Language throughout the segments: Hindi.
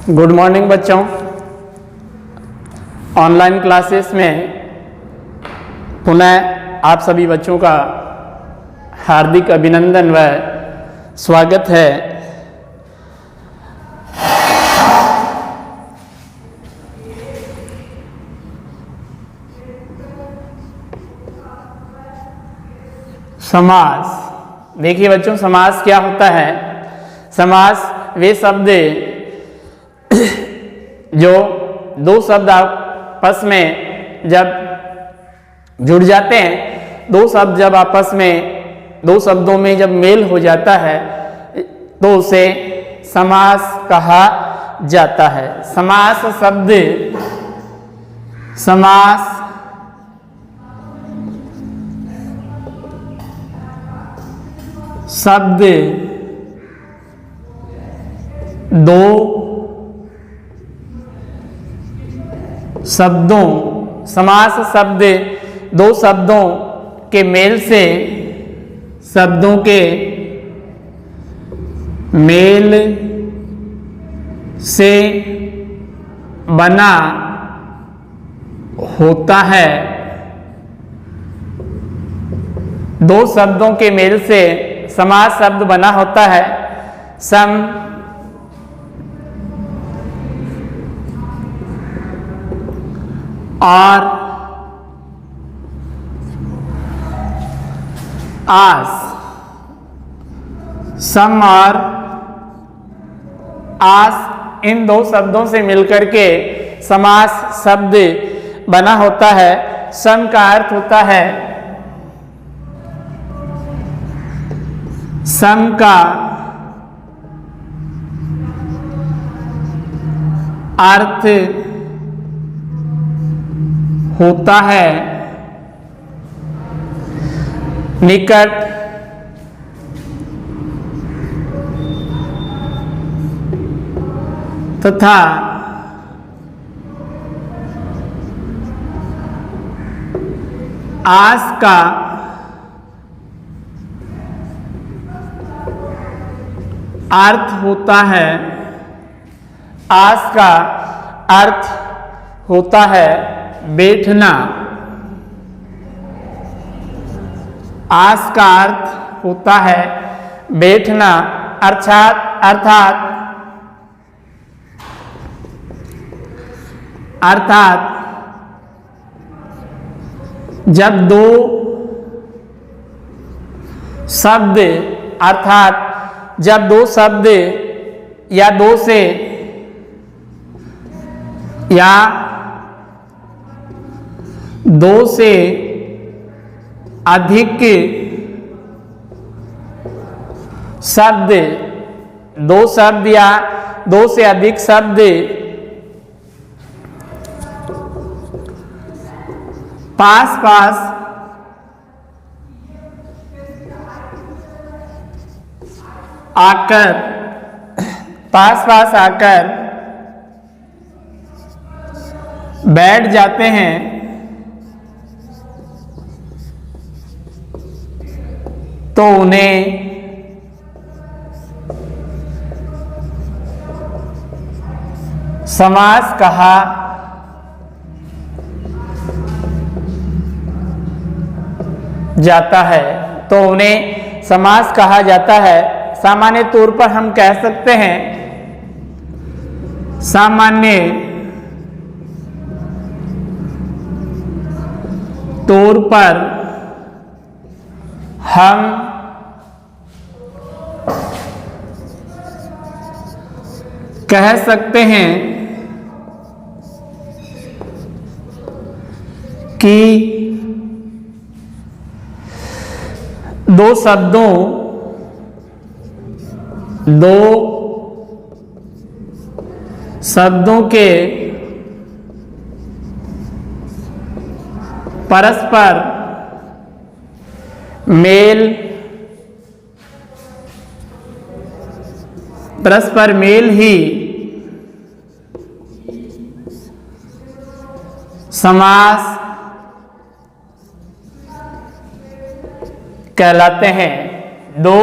गुड मॉर्निंग बच्चों। ऑनलाइन क्लासेस में पुनः आप सभी बच्चों का हार्दिक अभिनंदन व स्वागत है। समास। देखिए बच्चों, समास क्या होता है। समास वे शब्द जो दो शब्द आपस में जब जुड़ जाते हैं, दो शब्द जब आपस में दो शब्दों में जब मेल हो जाता है तो उसे समास कहा जाता है। समास शब्द दो शब्दों, समास शब्द दो शब्दों के मेल से, शब्दों के मेल से बना होता है। दो शब्दों के मेल से समास शब्द बना होता है। सम और आस। सम और आस इन दो शब्दों से मिलकर के समास शब्द बना होता है। सम का अर्थ होता है, सम का अर्थ होता है निकट, तथा आस का अर्थ होता है, आस का अर्थ होता है बैठना। आस का अर्थ होता है बैठना, अर्थात जब दो शब्द, अर्थात जब दो शब्द या दो से या दो से अधिक शब्द, दो शब्द या दो से अधिक शब्द पास पास आकर बैठ जाते हैं तो उन्हें समास कहा जाता है। तो उन्हें समास कहा जाता है। सामान्य तौर पर हम कह सकते हैं, सामान्य तौर पर हम कह सकते हैं कि दो शब्दों के परस्पर मेल ही समास कहलाते हैं। दो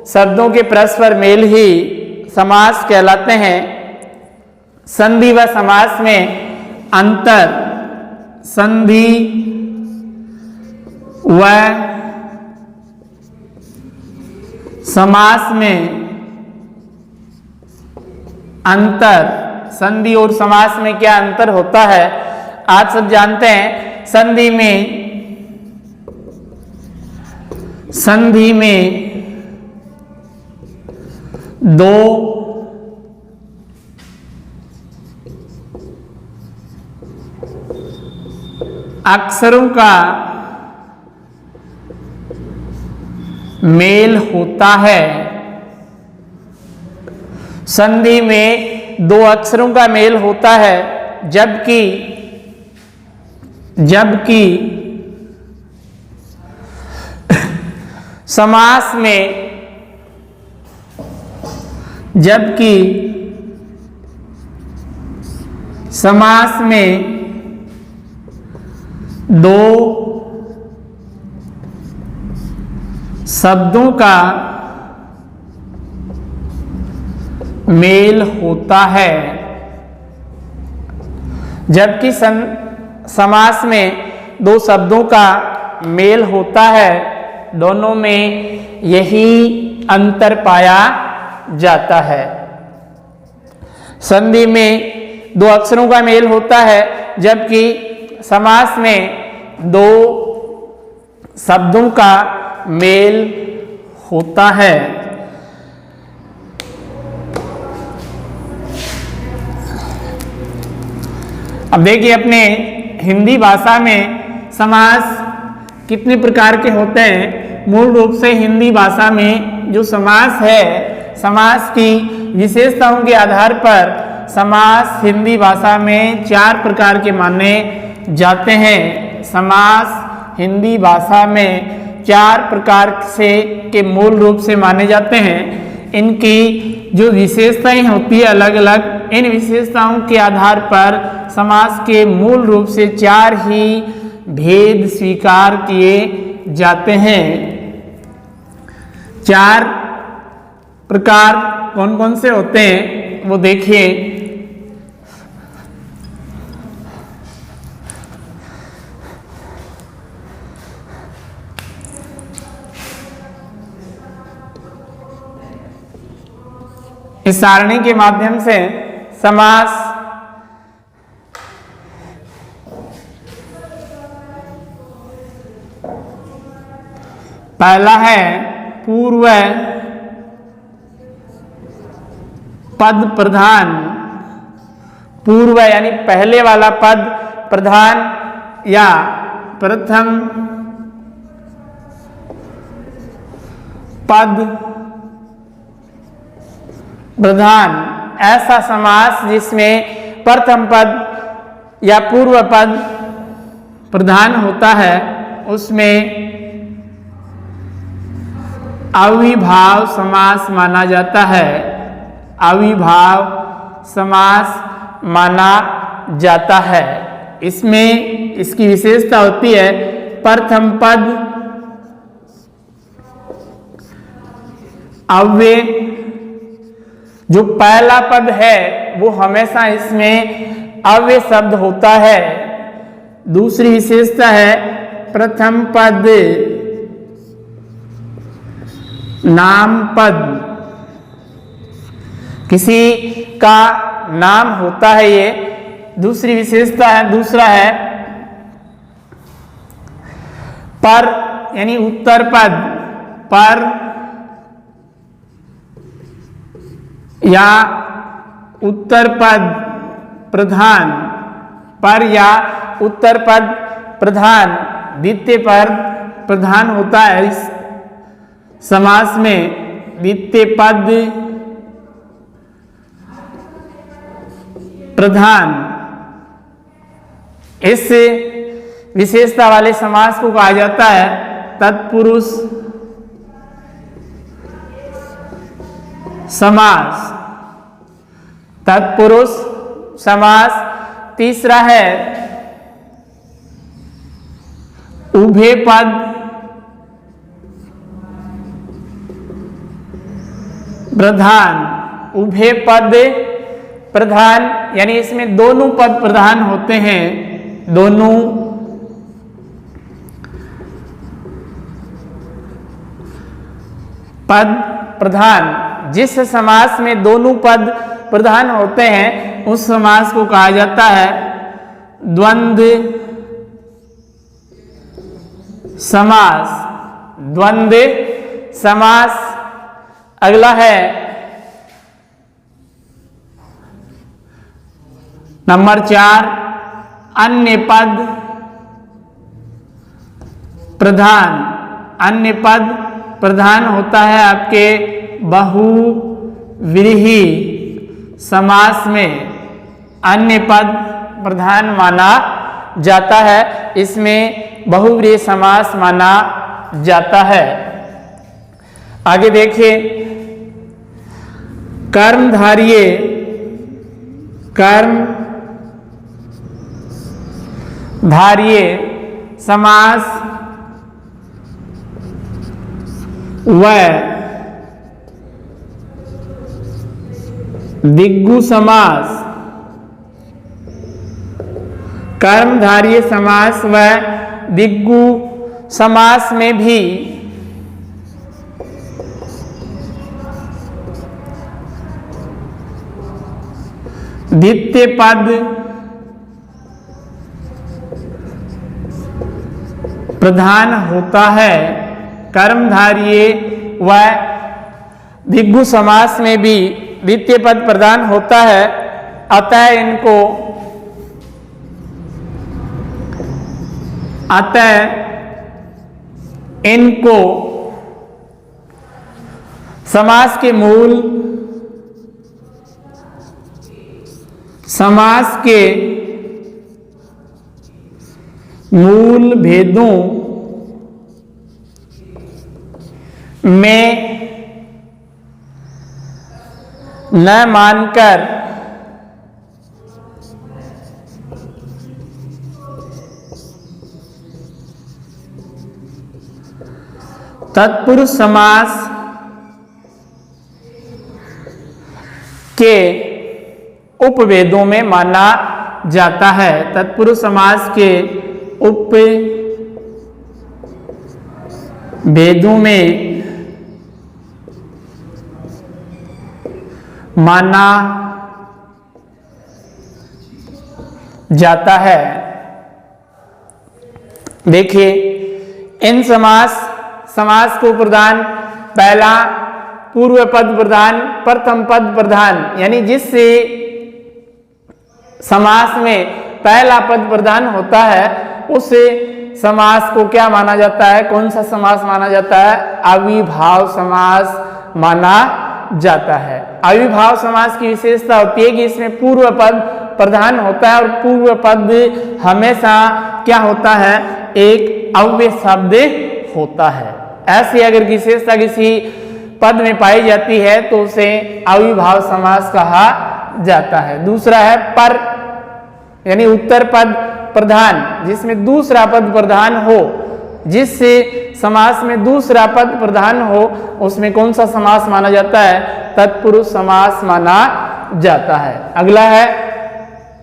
शब्दों के परस्पर मेल ही समास कहलाते हैं। संधि व समास में अंतर, संधि व समास में अंतर, संधि और समास में क्या अंतर होता है आप सब जानते हैं। संधि में दो अक्षरों का मेल होता है। संधि में दो अक्षरों का मेल होता है, जबकि समास में दो शब्दों का मेल होता है, जबकि समास में दो शब्दों का मेल होता है। दोनों में यही अंतर पाया जाता है। संधि में दो अक्षरों का मेल होता है, जबकि समास में दो शब्दों का मेल होता है। अब देखिए अपने हिंदी भाषा में समास कितने प्रकार के होते हैं। मूल रूप से हिंदी भाषा में जो समास है, समास की विशेषताओं के आधार पर समास हिंदी भाषा में 4 प्रकार के माने जाते हैं। समास हिंदी भाषा में 4 प्रकार से के मूल रूप से माने जाते हैं। इनकी जो विशेषताएं होती है अलग अलग, इन विशेषताओं के आधार पर समास के मूल रूप से 4 ही भेद स्वीकार किए जाते हैं। 4 प्रकार कौन कौन से होते हैं वो देखिए। इस सारणी के माध्यम से समास पहला है पूर्व पद प्रधान। पूर्व यानी पहले वाला पद प्रधान या प्रथम पद प्रधान, ऐसा समास जिसमें प्रथम पद या पूर्व पद प्रधान होता है उसमें अविभाव समास माना जाता है। अविभाव समास माना जाता है। इसमें इसकी विशेषता होती है प्रथम पद अव्यय, जो पहला पद है वो हमेशा इसमें अव्यय शब्द होता है। दूसरी विशेषता है प्रथम पद नाम पद, किसी का नाम होता है ये। दूसरी विशेषता है, दूसरा है पर यानी उत्तर पद, पर या उत्तर पद प्रधान, पर या उत्तर पद प्रधान द्वितीय पद प्रधान होता है। इस समास में द्वितीय पद प्रधान, इस विशेषता वाले समास को कहा जाता है तत्पुरुष समास। तत्पुरुष समास। तीसरा है उभय पद प्रधान। उभय पद प्रधान यानी इसमें दोनों पद प्रधान होते हैं, दोनों पद प्रधान। जिस समास में दोनों पद प्रधान होते हैं उस समास को कहा जाता है द्वंद्व समास। द्वंद्व समास। अगला है नंबर 4, अन्य पद प्रधान। अन्य पद प्रधान होता है आपके बहुव्रीहि समास में। अन्य पद प्रधान माना जाता है, इसमें बहुव्रीहि समास माना जाता है। आगे देखिए, कर्मधारय समास व दिग्गु समास। कर्मधारय समास व दिग्गु समास में भी द्वितीय पद प्रधान होता है। कर्मधारय व दिग्गु समास में भी द्वितीय पद प्रधान होता है, अतः इनको समास के मूल भेदों में न मानकर तत्पुरुष समास के उपवेदों में माना जाता है। तत्पुरुष समास के उपवेदों में माना जाता है। देखिए, इन समास को प्रधान, पहला पूर्व पद प्रधान, प्रथम पद प्रधान, यानी जिससे समास में पहला पद प्रधान होता है उस समास को क्या माना जाता है? कौन सा समास माना जाता है? अविभाव समास माना जाता है। अविभाव समास की विशेषता होती है कि इसमें पूर्व पद प्रधान होता है और पूर्व पद हमेशा क्या होता है? एक अव्यय शब्द होता है। ऐसी अगर विशेषता किसी पद में पाई जाती है तो उसे अविभाव समास कहा जाता है। दूसरा है पर, यानी उत्तर पद प्रधान, जिसमें दूसरा पद प्रधान हो। जिससे समास में दूसरा पद प्रधान हो उसमें कौन सा समास माना जाता है? तत्पुरुष समास माना जाता है। अगला है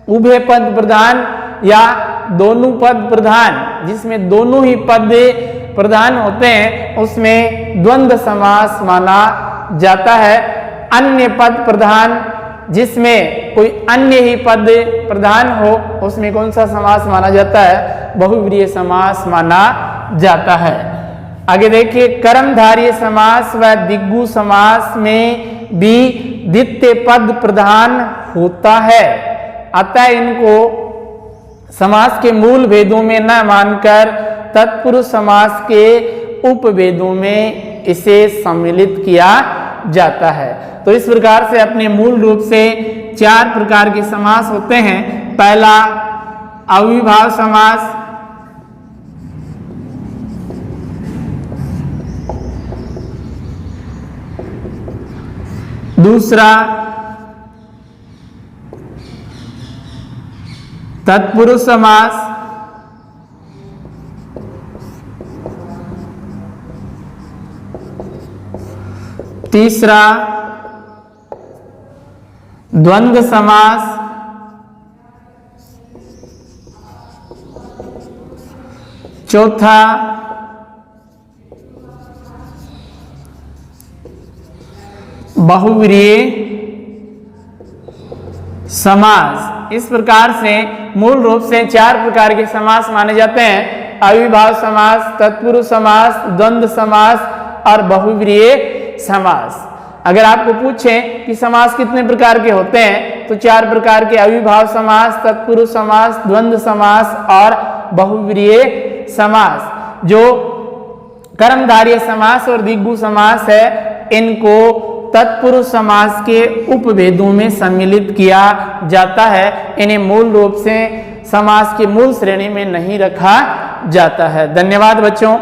उभय पद प्रधान या दोनों पद प्रधान, जिसमें दोनों ही पद प्रधान होते हैं उसमें द्वंद्व समास माना जाता है। अन्य पद प्रधान, जिसमें कोई अन्य ही पद प्रधान हो उसमें कौन सा समास माना जाता है? बहुव्रीहि समास माना जाता है। आगे देखिए, कर्मधारय समास व दिग्गु समास में भी द्वितीय पद प्रधान होता है, अतः इनको समास के मूल भेदों में न मानकर तत्पुरुष समास के उपभेदों में इसे सम्मिलित किया जाता है। तो इस प्रकार से अपने मूल रूप से 4 प्रकार के समास होते हैं। पहला अविभाव समास, दूसरा तत्पुरुष समास, तीसरा द्वंद्व समास, चौथा बहुव्रीहि समास। इस प्रकार से मूल रूप से 4 प्रकार के समास माने जाते हैं: अविभाव समास, तत्पुरुष समास, द्वंद्व समास और बहुव्रीहि समास। अगर आपको पूछें कि समास कितने प्रकार के होते हैं तो 4 प्रकार के: अविभाव समास, तत्पुरुष समास, द्वंद्व समास और बहुव्रीहि समास। जो कर्मधारय समास और द्विगु समास है, इनको तत्पुरुष समास के उपभेदों में सम्मिलित किया जाता है। इन्हें मूल रूप से समास की मूल श्रेणी में नहीं रखा जाता है। धन्यवाद बच्चों।